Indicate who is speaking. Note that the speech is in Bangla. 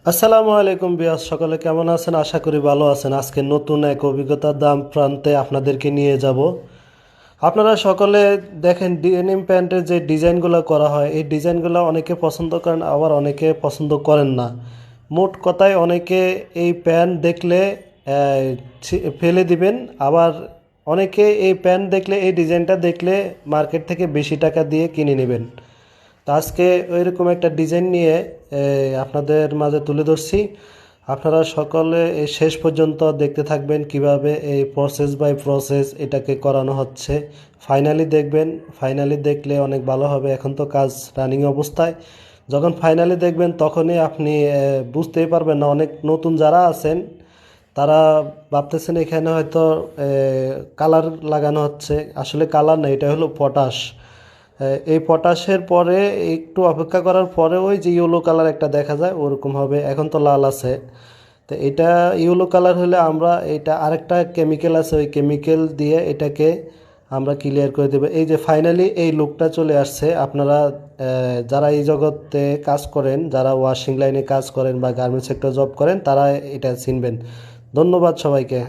Speaker 1: আসসালামু আলাইকুম বিয়াস, সকলে কেমন আছেন? আশা করি ভালো আছেন। আজকে নতুন এক অভিজ্ঞতার দাম প্রান্তে আপনাদেরকে নিয়ে যাব। আপনারা সকলে দেখেন ডেনিম প্যান্টের যে ডিজাইনগুলো করা হয়, এই ডিজাইনগুলো অনেকে পছন্দ করেন, আবার অনেকে পছন্দ করেন না। মোট কথায় অনেকে এই প্যান্ট দেখলে ফেলে দিবেন, আবার অনেকে এই প্যান্ট দেখলে, এই ডিজাইনটা দেখলে মার্কেট থেকে বেশি টাকা দিয়ে কিনে নেবেন। তো আজকে ওইরকম একটা ডিজাইন নিয়ে আপনাদের মাঝে তুলে ধরছি। আপনারা সকলে এই শেষ পর্যন্ত দেখতে থাকবেন কিভাবে এই প্রসেস বাই প্রসেস এটাকে করানো হচ্ছে। ফাইনালি দেখবেন, ফাইনালি দেখলে অনেক ভালো হবে। এখন তো কাজ রানিং অবস্থায়, যখন ফাইনালি দেখবেন তখনই আপনি বুঝতেই পারবেন না। অনেক নতুন যারা আছেন তারা ভাবতেছেন এখানে হয়তো কালার লাগানো হচ্ছে, আসলে কালার না, এটা হলো পটাশ। এই পটাশের পরে একটু অপেক্ষা করার পরে ওই যে ইয়েলো কালার একটা দেখা যায় ওরকম হবে। এখন তো লাল আছে, তো এটা ইয়েলো কালার হলে আমরা এটা আরেকটা কেমিক্যাল আছে, ওই কেমিক্যাল দিয়ে এটাকে আমরা ক্লিয়ার করে দেবো। এই যে ফাইনালি এই লুকটা চলে আসছে। আপনারা যারা এই জগতে কাজ করেন, যারা ওয়াশিং লাইনে কাজ করেন বা গার্মেন্টস সেক্টর জব করেন, তারা এটা চিনবেন। ধন্যবাদ সবাইকে।